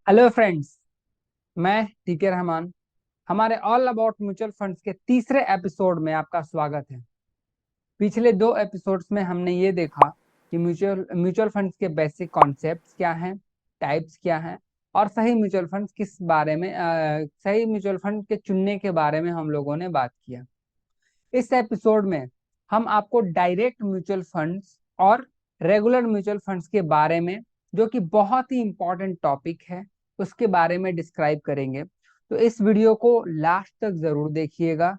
Hello friends. मैं टीके रहमान। हमारे ऑल अबाउट म्यूचुअल फंड्स के तीसरे एपिसोड में आपका स्वागत है। पिछले दो एपिसोड्स में हमने ये देखा कि म्यूचुअल म्यूचुअल फंड्स के बेसिक कॉन्सेप्ट्स क्या हैं, टाइप्स क्या हैं, और सही म्यूचुअल फंड्स किस बारे में सही म्यूचुअल फंड के चुनने के बारे में हम लोगों ने बात किया। इस एपिसोड में हम आपको डायरेक्ट म्यूचुअल फंड्स और रेगुलर म्यूचुअल फंड्स के बारे में, जो कि बहुत ही इंपॉर्टेंट टॉपिक है, उसके बारे में डिस्क्राइब करेंगे। तो इस वीडियो को लास्ट तक जरूर देखिएगा,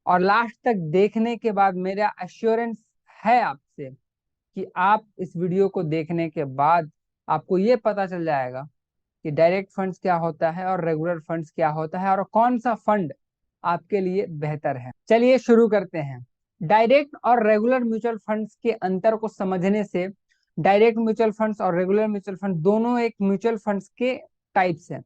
और लास्ट तक देखने के बाद मेरा एश्योरेंस है आपसे कि आप इस वीडियो को देखने के बाद आपको ये पता चल जाएगा कि डायरेक्ट फंड्स क्या होता है और रेगुलर फंड्स क्या होता है और कौन सा फंड आपके लिए बेहतर है। चलिए शुरू करते हैं। डायरेक्ट और रेगुलर म्यूचुअल फंड्स के अंतर को समझने से, डायरेक्ट म्यूचुअल फंड्स और रेगुलर म्यूचुअल फंड दोनों एक म्यूचुअल फंड्स के टाइप्स हैं,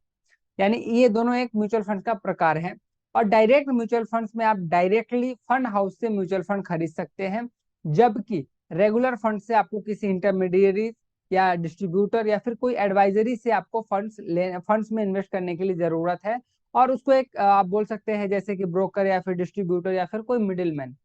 यानी ये दोनों एक म्यूचुअल फंड का प्रकार है। और डायरेक्ट म्यूचुअल फंड्स में आप डायरेक्टली फंड हाउस से म्यूचुअल फंड खरीद सकते हैं, जबकि रेगुलर फंड से आपको किसी इंटरमीडिएरी या डिस्ट्रीब्यूटर या फिर कोई एडवाइजरी से आपको फंड्स में इन्वेस्ट करने के लिए जरूरत है। और उसको एक आप बोल सकते हैं जैसे कि ब्रोकर या फिर डिस्ट्रीब्यूटर या फिर कोई मिडिलमैन।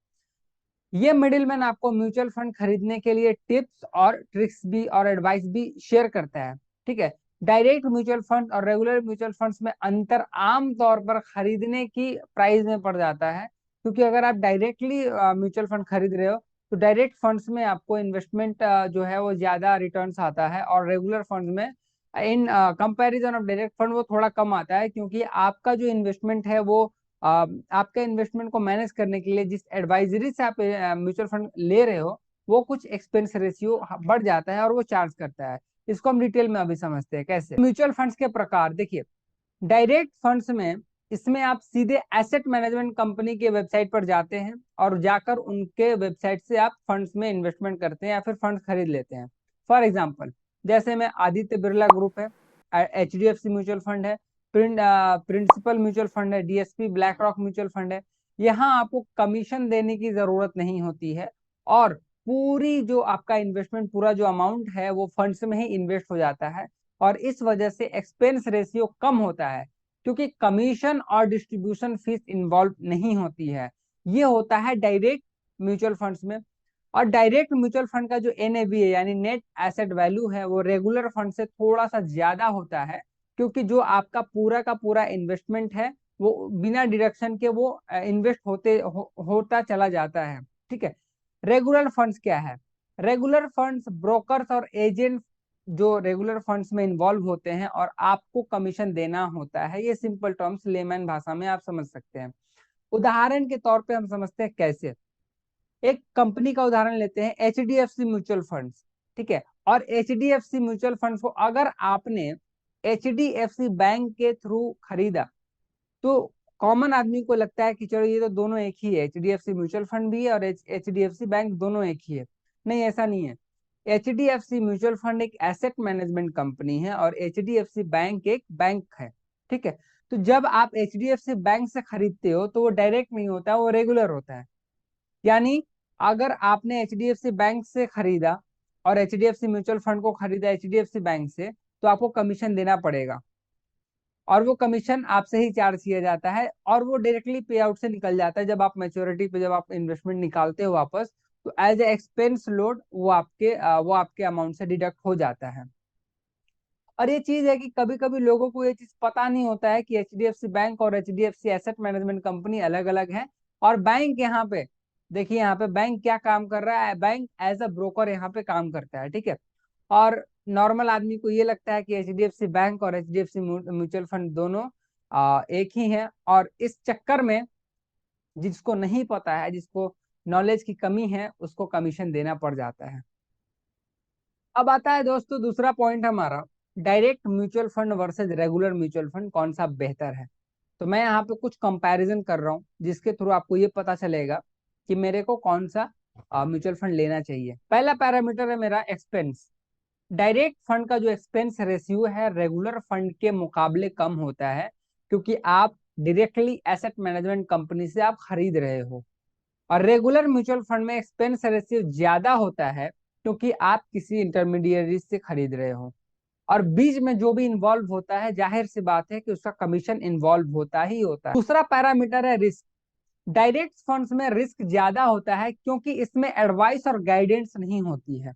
ये मिडिलमैन आपको म्यूचुअल फंड खरीदने के लिए टिप्स और ट्रिक्स भी और एडवाइस भी शेयर करता है। ठीक है। डायरेक्ट म्यूचुअल फंड और रेगुलर म्यूचुअल फंड्स में अंतर आम तौर पर खरीदने की प्राइस में पड़ जाता है, क्योंकि अगर आप डायरेक्टली म्यूचुअल फंड खरीद रहे हो तो डायरेक्ट फंड्स में आपको इन्वेस्टमेंट जो है वो ज्यादा रिटर्न्स आता है, और रेगुलर फंड्स में in comparison of direct fund वो थोड़ा कम आता है, क्योंकि आपका जो इन्वेस्टमेंट है वो आपके इन्वेस्टमेंट को मैनेज करने के लिए जिस एडवाइजरी से आप म्यूचुअल फंड ले रहे हो वो कुछ एक्सपेंस रेशियो बढ़ जाता है और वो चार्ज करता है। इसको हम डिटेल में अभी समझते हैं कैसे। म्यूचुअल फंड्स के प्रकार देखिए। डायरेक्ट फंड्स में, इसमें आप सीधे एसेट मैनेजमेंट कंपनी के वेबसाइट पर जाते हैं और जाकर उनके वेबसाइट से आप फंड्स में इन्वेस्टमेंट करते हैं या फिर फंड खरीद लेते हैं। फॉर एग्जांपल, जैसे में आदित्य बिरला ग्रुप है, एचडीएफसी म्यूचुअल फंड है, प्रिंसिपल म्यूचुअल फंड है, DSP black rock mutual fund है। यहाँ आपको कमीशन देने की जरूरत नहीं होती है, और पूरी जो आपका इन्वेस्टमेंट, पूरा जो अमाउंट है वो फंड्स में ही इन्वेस्ट हो जाता है। और इस वजह से एक्सपेंस रेशियो कम होता है, क्योंकि कमीशन और डिस्ट्रीब्यूशन फीस इन्वॉल्व नहीं होती है। ये होता है डायरेक्ट म्यूचुअल फंड्स में। और डायरेक्ट म्यूचुअल फंड का जो एनएवी है यानी नेट एसेट वैल्यू है वो रेगुलर फंड से थोड़ा सा ज्यादा होता है, क्योंकि जो आपका पूरा का पूरा इन्वेस्टमेंट है वो बिना डिडक्शन के वो इन्वेस्ट होता चला जाता है। ठीक है। रेगुलर फंड्स क्या है? रेगुलर फंड्स ब्रोकर्स और एजेंट जो रेगुलर फंड्स में इन्वॉल्व होते हैं और आपको कमीशन देना होता है। ये सिंपल टर्म्स लेमैन भाषा में आप समझ सकते हैं। उदाहरण के तौर पे हम समझते हैं कैसे। एक कंपनी का उदाहरण लेते हैं, H D F C mutual funds. ठीक है। और H D F C mutual funds को अगर आपने H D F C bank के थ्रू खरीदा तो कॉमन आदमी को लगता है कि चलो ये तो दोनों एक ही है, H D F C mutual fund भी है और H D F C bank दोनों एक ही है। नहीं, ऐसा नहीं है। H D F C mutual fund एक एसेट मैनेजमेंट कंपनी है और H D F C bank एक बैंक है। ठीक है। तो जब आप H D F C bank से खरीदते हो तो वो डायरेक्ट नहीं होता, वो रेगुलर होता है। यानी अगर आपने H D F C bank से खरीदा और H D F C mutual fund को खरीदा H D F C bank से, तो आपको कमीशन देना पड़ेगा, और वो कमीशन आपसे ही चार्ज किया जाता है, और वो डायरेक्टली पे आउट से निकल जाता है। जब आप मैच्योरिटी पे, जब आप इन्वेस्टमेंट निकालते हो वापस, तो एज ए एक्सपेंस लोड वो आपके अमाउंट से डिडक्ट हो जाता है। और ये चीज है कि कभी कभी लोगों को ये चीज पता नहीं होता है कि एचडीएफसी बैंक और एचडीएफसी एसेट मैनेजमेंट कंपनी अलग अलग है। और बैंक यहाँ पे, देखिए यहाँ पे बैंक क्या काम कर रहा है, बैंक एज अ ब्रोकर यहाँ पे काम करता है। ठीक है। और नॉर्मल आदमी को ये लगता है कि एचडीएफसी बैंक और एचडीएफसी म्यूचुअल फंड दोनों एक ही है, और इस चक्कर में जिसको नहीं पता है, जिसको नॉलेज की कमी है, उसको कमीशन देना पड़ जाता है। अब आता है दोस्तों दूसरा पॉइंट हमारा, direct mutual fund versus regular mutual fund कौन सा बेहतर है। तो मैं यहाँ पे कुछ कंपैरिजन कर रहा हूँ जिसके थ्रू आपको ये पता चलेगा कि मेरे को कौन सा म्यूचुअल फंड लेना चाहिए। पहला पैरामीटर है मेरा एक्सपेंस। डायरेक्ट फंड का जो एक्सपेंस रेशियो है रेगुलर फंड के मुकाबले कम होता है, क्योंकि आप डायरेक्टली एसेट मैनेजमेंट कंपनी से आप खरीद रहे हो। और रेगुलर म्यूचुअल फंड में एक्सपेंस रेशियो ज्यादा होता है, क्योंकि आप किसी इंटरमीडिएरी से खरीद रहे हो। और बीच में जो भी इन्वॉल्व होता है जाहिर सी बात है कि उसका कमीशन इन्वॉल्व होता ही होता है। दूसरा पैरामीटर है रिस्क। डायरेक्ट फंड्स में रिस्क ज्यादा होता है क्योंकि इसमें एडवाइस और गाइडेंस नहीं होती है।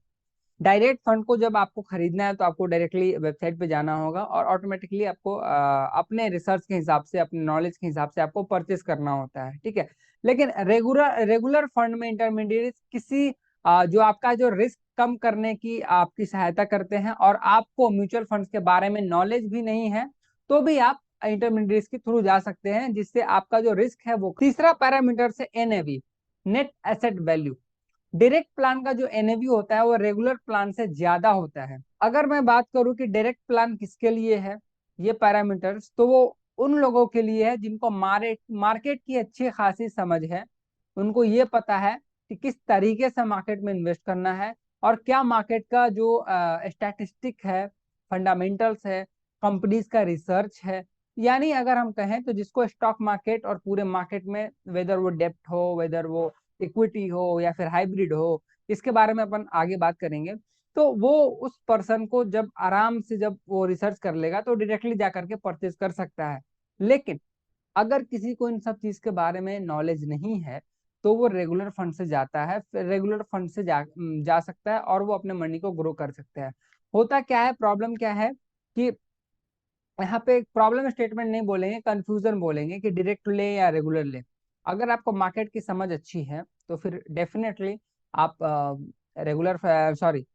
डायरेक्ट फंड को जब आपको खरीदना है तो आपको डायरेक्टली वेबसाइट पे जाना होगा और ऑटोमेटिकली आपको अपने रिसर्च के हिसाब से, अपने नॉलेज के हिसाब से आपको परचेस करना होता है, ठीक है। लेकिन रेगुलर रेगुलर फंड में इंटरमीडिएट किसी जो आपका जो रिस्क कम करने की आपकी सहायता करते हैं और आपको म्यूचुअल फंड्स के बारे में नॉलेज भी नहीं है तो भी आप इंटरमीडिएट के थ्रू जा सकते हैं, जिससे आपका जो रिस्क है वो। तीसरा पैरामीटर से NAV, net asset value. Direct plan का जो एनएवी होता है वो रेगुलर प्लान से ज्यादा होता है। अगर मैं बात करूं कि डायरेक्ट प्लान किसके लिए है ये पैरामीटर्स, तो वो उन लोगों के लिए है जिनको मार्केट की अच्छी खासी समझ है। उनको ये पता है कि किस तरीके से मार्केट में इन्वेस्ट करना है और क्या मार्केट का जो स्टैटिस्टिक है, फंडामेंटल्स है, कंपनीज का रिसर्च है। यानी अगर हम कहें तो जिसको स्टॉक मार्केट और पूरे मार्केट में वेदर वो डेप्थ हो, वेदर वो इक्विटी हो या फिर हाइब्रिड हो, इसके बारे में अपन आगे बात करेंगे। तो वो उस पर्सन को जब आराम से जब वो रिसर्च कर लेगा तो डायरेक्टली जा करके परचेज कर सकता है। लेकिन अगर किसी को इन सब चीज के बारे में नॉलेज नहीं है तो वो रेगुलर फंड से जाता है, फिर रेगुलर फंड से जा सकता है और वो अपने मनी को ग्रो कर सकता है। होता क्या है, प्रॉब्लम क्या है कि यहाँ पे एक प्रॉब्लम स्टेटमेंट नहीं बोलेंगे, कंफ्यूजन बोलेंगे कि डायरेक्ट ले या रेगुलर ले। अगर आपको मार्केट की समझ अच्छी है तो फिर डेफिनेटली आप रेगुलर सॉरी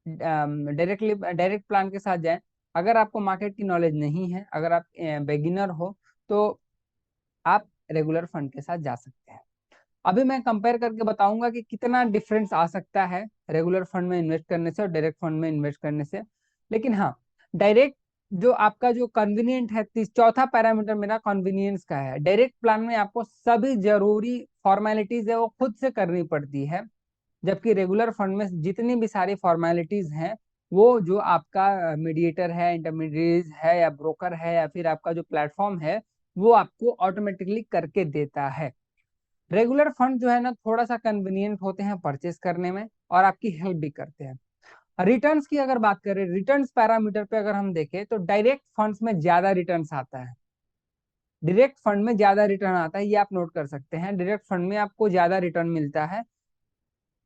डायरेक्ट प्लान के साथ जाएं। अगर आपको मार्केट की नॉलेज नहीं है, अगर आप बिगिनर हो, तो आप रेगुलर फंड के साथ जा सकते हैं। अभी मैं कंपेयर करके बताऊंगा कि कितना डिफरेंस आ सकता है रेगुलर फंड में इन्वेस्ट करने से और डायरेक्ट फंड में इन्वेस्ट करने से। लेकिन हाँ, डायरेक्ट जो आपका जो कन्वीनियंट है, चौथा पैरामीटर मेरा कन्वीनियंस का है। डायरेक्ट प्लान में आपको सभी जरूरी फॉर्मेलिटीज है वो खुद से करनी पड़ती है, जबकि रेगुलर फंड में जितनी भी सारी फॉर्मेलिटीज हैं वो जो आपका मीडिएटर है, इंटरमीडिएट है या ब्रोकर है या फिर आपका जो प्लेटफॉर्म है वो आपको ऑटोमेटिकली करके देता है। रेगुलर फंड जो है ना थोड़ा सा कन्वीनियंट होते हैं परचेस करने में और आपकी हेल्प भी करते हैं। रिटर्न्स की अगर बात करें, रिटर्न्स पैरामीटर पे अगर हम देखें तो डायरेक्ट फंड्स में ज्यादा रिटर्न्स आता है। डायरेक्ट फंड में ज्यादा रिटर्न आता है, ये आप नोट कर सकते हैं। डायरेक्ट फंड में आपको ज्यादा रिटर्न मिलता है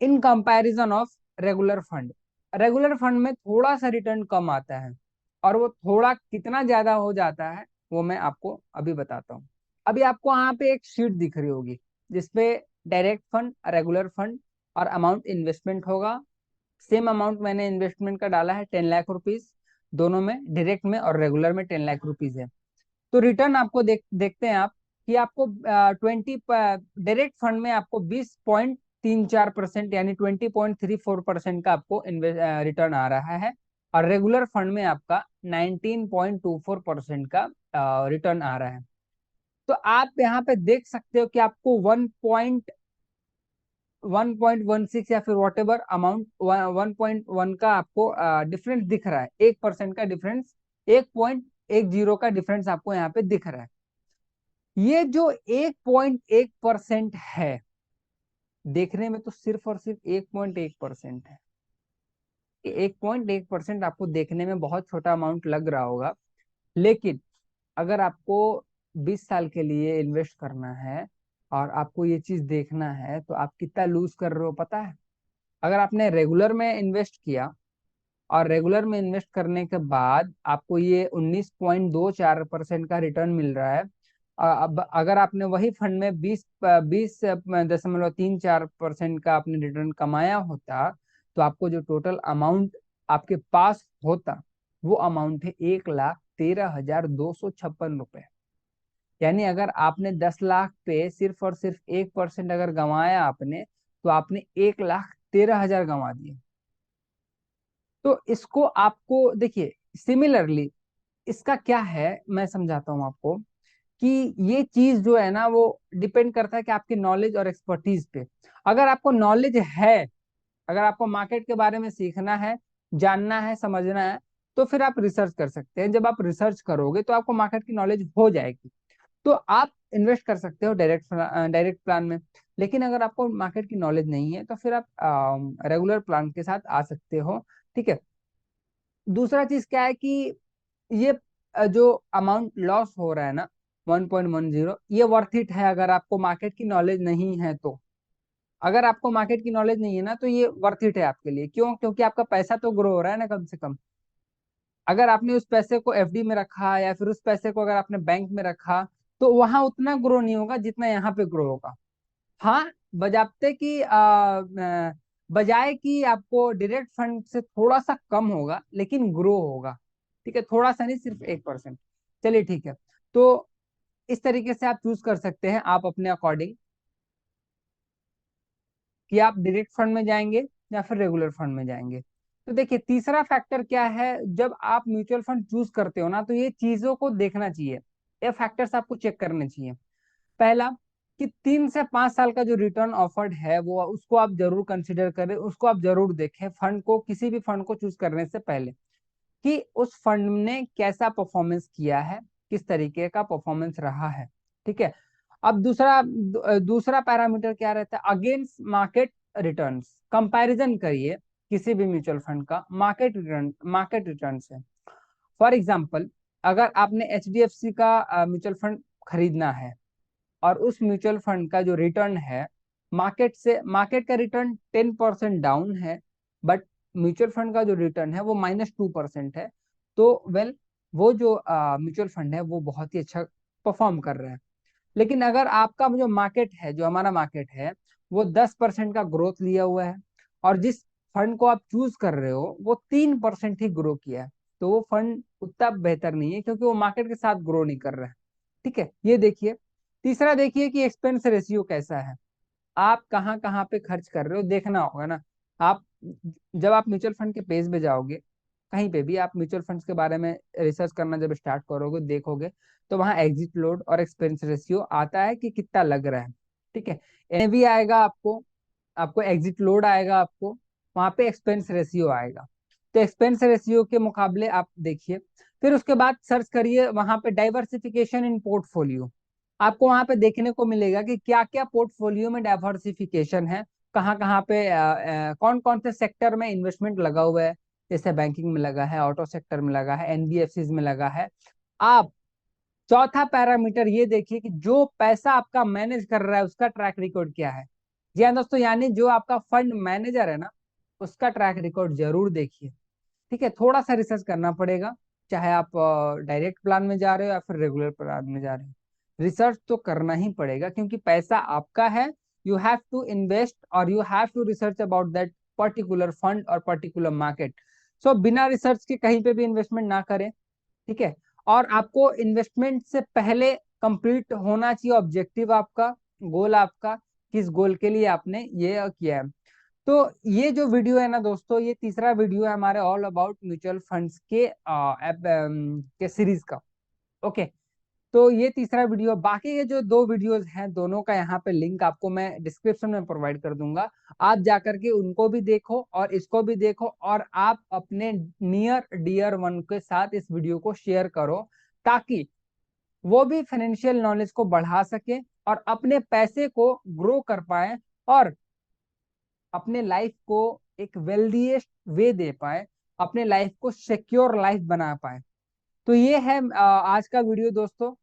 in comparison of regular fund. Regular fund में थोड़ा सा रिटर्न कम आता है और वो थोड़ा कितना ज्यादा हो जाता है वो मैं आपको अभी बताता हूँ। अभी आपको यहाँ पे एक शीट दिख रही होगी जिसपे डायरेक्ट फंड, रेगुलर फंड और अमाउंट इन्वेस्टमेंट होगा। सेम अमाउंट मैंने इन्वेस्टमेंट का डाला है 10 लाख रुपीज, दोनों में, डायरेक्ट में और रेगुलर में 10 लाख रुपीज है। तो रिटर्न आपको देखते हैं आप कि आपको 20 डायरेक्ट फंड में आपको 20.34% यानी 20.34% का आपको रिटर्न आ रहा है और रेगुलर फंड में आपका 19.24% का रिटर्न आ रहा है। तो आप यहाँ पे देख सकते हो कि आपको 1.16 या फिर वॉट एवर अमाउंट 1.1 का आपको डिफरेंस दिख रहा है, 1% का डिफरेंस, 1.10 का डिफरेंस आपको यहाँ पे दिख रहा है। ये जो 1.1% है, देखने में तो सिर्फ और सिर्फ 1.1% है। 1.1% आपको देखने में बहुत छोटा अमाउंट लग रहा होगा, लेकिन अगर आपको 20 साल के लिए इन्वेस्ट करना है और आपको ये चीज देखना है तो आप कितना लूज कर रहे हो पता है। अगर आपने रेगुलर में इन्वेस्ट किया और रेगुलर में इन्वेस्ट करने के बाद आपको ये 19.24% का रिटर्न मिल रहा है। अब अगर आपने वही फंड में 20.34% का आपने रिटर्न कमाया होता तो आपको जो टोटल अमाउंट आपके पास होता वो अमाउंट है 1,13,256 रुपए। यानी अगर आपने 10 लाख पे सिर्फ और सिर्फ 1% अगर गंवाया आपने, तो आपने 1,13,000 गंवा दिए। तो इसको आपको देखिए, सिमिलरली इसका क्या है मैं समझाता हूं आपको कि ये चीज जो है ना वो डिपेंड करता है कि आपकी नॉलेज और एक्सपर्टीज पे। अगर आपको नॉलेज है, अगर आपको मार्केट के बारे में सीखना है, जानना है, समझना है, तो फिर आप रिसर्च कर सकते हैं। जब आप रिसर्च करोगे तो आपको मार्केट की नॉलेज हो जाएगी, तो आप इन्वेस्ट कर सकते हो डायरेक्ट प्लान में। लेकिन अगर आपको मार्केट की नॉलेज नहीं है तो फिर आप रेगुलर प्लान के साथ आ सकते हो, ठीक है। दूसरा चीज क्या है कि ये जो अमाउंट लॉस हो रहा है ना 1.10, ये वर्थ इट है अगर आपको मार्केट की नॉलेज नहीं है तो। अगर आपको मार्केट की नॉलेज नहीं है ना तो ये वर्थ इट है आपके लिए। क्यों? क्योंकि आपका पैसा तो ग्रो हो रहा है ना कम से कम। अगर आपने उस पैसे को एफडी में रखा या फिर उस पैसे को अगर आपने बैंक में रखा तो वहां उतना ग्रो नहीं होगा जितना यहाँ पे ग्रो होगा। हाँ, बजाते कि बजाय कि आपको डायरेक्ट फंड से थोड़ा सा कम होगा लेकिन ग्रो होगा। ठीक है, थोड़ा सा नहीं, सिर्फ 1%। चलिए ठीक है। तो इस तरीके से आप चूज कर सकते हैं आप अपने अकॉर्डिंग कि आप डायरेक्ट फंड में जाएंगे या फिर रेगुलर फंड में जाएंगे। तो देखिए तीसरा फैक्टर क्या है, जब आप म्यूचुअल फंड चूज करते हो ना तो ये चीजों को देखना चाहिए, ये फैक्टर्स आपको चेक करने चाहिए। पहला, कि 3 से 5 साल का जो रिटर्न ऑफर्ड है वो उसको आप जरूर कंसिडर करें, उसको आप जरूर देखें फंड को, किसी भी फंड को चूज करने से पहले, कि उस फंड ने कैसा परफॉर्मेंस किया है, किस तरीके का परफॉर्मेंस रहा है। ठीक है। अब दूसरा पैरामीटर क्या रहता है, अगेंस्ट मार्केट रिटर्न्स, कंपैरिजन करिए किसी भी म्यूचुअल फंड का मार्केट रिटर्न से। फॉर एग्जाम्पल, अगर आपने एचडीएफसी का म्यूचुअल फंड खरीदना है और उस म्यूचुअल फंड का जो रिटर्न है मार्केट का रिटर्न 10% डाउन है, बट म्यूचुअल फंड का जो रिटर्न है वो -2% है, तो वेल वो जो म्यूचुअल फंड है वो बहुत ही अच्छा परफॉर्म कर रहा है। लेकिन अगर आपका जो मार्केट है, जो हमारा मार्केट है, वो 10% का ग्रोथ लिया हुआ है और जिस फंड को आप चूज कर रहे हो वो 3% ही ग्रो किया है, तो वो फंड उतना बेहतर नहीं है क्योंकि वो मार्केट के साथ ग्रो नहीं कर रहा है। ठीक है, ये देखिए। तीसरा देखिए कि एक्सपेंस रेशियो कैसा है, आप कहाँ कहाँ पे खर्च कर रहे हो देखना होगा ना। आप जब आप म्यूचुअल फंड के पेज पे जाओगे, कहीं पे भी आप म्यूचुअल फंड्स के बारे में रिसर्च करना जब स्टार्ट करोगे देखोगे, तो वहाँ एग्जिट लोड और एक्सपेंस रेशियो आता है कि कितना लग रहा है। ठीक है, एनएवी आएगा आपको, आपको एग्जिट लोड आएगा, आपको वहाँ पे एक्सपेंस रेशियो आएगा। तो एक्सपेंस रेशियो के मुकाबले आप देखिए, फिर उसके बाद सर्च करिए वहाँ पे डाइवर्सिफिकेशन इन पोर्टफोलियो। आपको वहां पे देखने को मिलेगा कि क्या क्या पोर्टफोलियो में डाइवर्सिफिकेशन है, कहाँ कहाँ पे कौन कौन से सेक्टर में इन्वेस्टमेंट लगा हुआ है। जैसे बैंकिंग में लगा है, ऑटो सेक्टर में लगा है, एनबीएफसी में लगा है। आप चौथा पैरामीटर ये देखिए कि जो पैसा आपका मैनेज कर रहा है उसका ट्रैक रिकॉर्ड क्या है। जी हाँ दोस्तों, यानी जो आपका फंड मैनेजर है ना, उसका ट्रैक रिकॉर्ड जरूर देखिए। ठीक है, थोड़ा सा रिसर्च करना पड़ेगा, चाहे आप डायरेक्ट प्लान में जा रहे हो या फिर रेगुलर प्लान में जा रहे हो, रिसर्च तो करना ही पड़ेगा क्योंकि पैसा आपका है। यू हैव टू इन्वेस्ट और you have to research about that particular fund और पर्टिकुलर मार्केट। सो बिना रिसर्च के कहीं पे भी इन्वेस्टमेंट ना करें। ठीक है, और आपको इन्वेस्टमेंट से पहले कंप्लीट होना चाहिए ऑब्जेक्टिव आपका, गोल आपका, किस गोल के लिए आपने ये किया है। तो ये जो वीडियो है ना दोस्तों, ये तीसरा वीडियो है हमारे ऑल अबाउट म्यूचुअल फंड्स के सीरीज का। ओके, तो ये तीसरा वीडियो, बाकी के जो दो वीडियोस हैं दोनों का यहाँ पे लिंक आपको मैं डिस्क्रिप्शन में प्रोवाइड कर दूंगा। आप जाकर के उनको भी देखो और इसको भी देखो और आप अपने नियर डियर वन के साथ इस वीडियो को शेयर करो, ताकि वो भी फाइनेंशियल नॉलेज को बढ़ा सके और अपने पैसे को ग्रो कर पाए और अपने लाइफ को एक वेल्दीएस्ट वे दे पाए, अपने लाइफ को सिक्योर लाइफ बना पाए। तो ये है आज का वीडियो दोस्तों।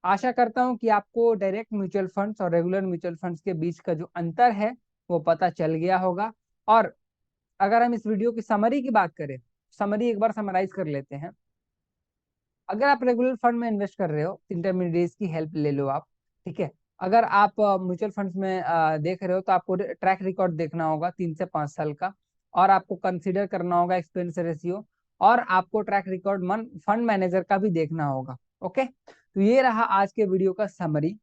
आशा करता हूं कि आपको डायरेक्ट म्यूचुअल फंड्स और रेगुलर म्यूचुअल फंड्स के बीच का जो अंतर है वो पता चल गया होगा। और अगर हम इस वीडियो की समरी की बात करें, समरी एक बार समराइज कर लेते हैं। अगर आप रेगुलर फंड में इन्वेस्ट कर रहे हो, इंटरमीडिएट्स की हेल्प ले लो आप। ठीक है, अगर आप म्यूचुअल फंड्स में देख रहे हो तो आपको ट्रैक रिकॉर्ड देखना होगा 3 से 5 साल का, और आपको कंसीडर करना होगा एक्सपेंस रेशियो, और आपको ट्रैक रिकॉर्ड मन फंड मैनेजर का भी देखना होगा। ओके, तो ये रहा आज के वीडियो का समरी,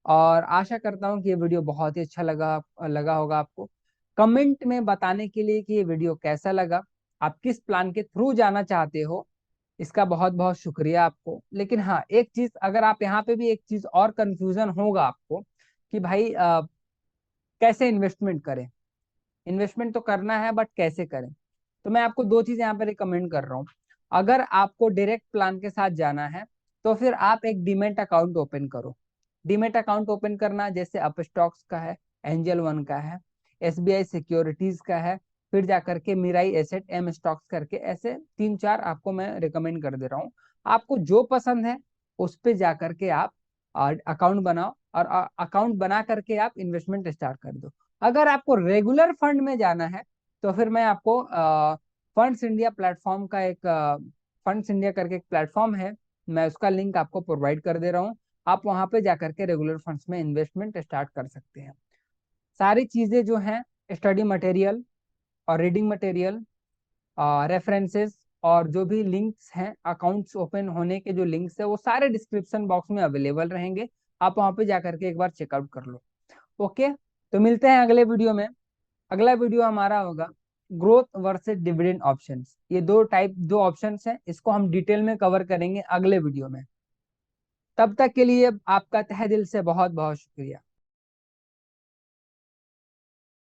और आशा करता हूँ कि ये वीडियो बहुत ही अच्छा लगा लगा होगा आपको। कमेंट में बताने के लिए कि ये वीडियो कैसा लगा, आप किस प्लान के थ्रू जाना चाहते हो, इसका बहुत बहुत शुक्रिया आपको। लेकिन हाँ, एक चीज, अगर आप यहाँ पे भी एक चीज और कंफ्यूजन होगा आपको कि भाई कैसे इन्वेस्टमेंट करें, इन्वेस्टमेंट तो करना है बट कैसे करें, तो मैं आपको दो चीज यहाँ पे रिकमेंड कर रहा हूँ। अगर आपको डायरेक्ट प्लान के साथ जाना है तो फिर आप एक डीमेट अकाउंट ओपन करो। डीमेट अकाउंट ओपन करना जैसे अपस्टॉक्स का है, एंजल वन का है, एसबीआई सिक्योरिटीज का है, फिर जाकर के मिराई एसेट, एम स्टॉक्स करके, ऐसे 3-4 आपको मैं रिकमेंड कर दे रहा हूँ। आपको जो पसंद है उस पे जाकर के आप अकाउंट बनाओ और अकाउंट बना करके आप इन्वेस्टमेंट स्टार्ट कर दो। अगर आपको रेगुलर फंड में जाना है तो फिर मैं आपको फंड्स इंडिया प्लेटफॉर्म का एक फंड्स इंडिया करके एक प्लेटफॉर्म है, मैं उसका लिंक आपको प्रोवाइड कर दे रहा हूँ। आप वहां पे जाकर के रेगुलर फंड्स में इन्वेस्टमेंट स्टार्ट कर सकते हैं। सारी चीजें जो हैं, स्टडी मटेरियल और रीडिंग मटेरियल, रेफरेंसेस और जो भी लिंक्स हैं, अकाउंट्स ओपन होने के जो लिंक्स है, वो सारे डिस्क्रिप्शन बॉक्स में अवेलेबल रहेंगे। आप वहां पे जाकर के एक बार चेकआउट कर लो। ओके, तो मिलते हैं अगले वीडियो में। अगला वीडियो हमारा होगा ग्रोथ वर्सेस डिविडेंड ऑप्शंस। ये दो ऑप्शंस हैं, इसको हम डिटेल में कवर करेंगे अगले वीडियो में। तब तक के लिए आपका तहे दिल से बहुत बहुत शुक्रिया।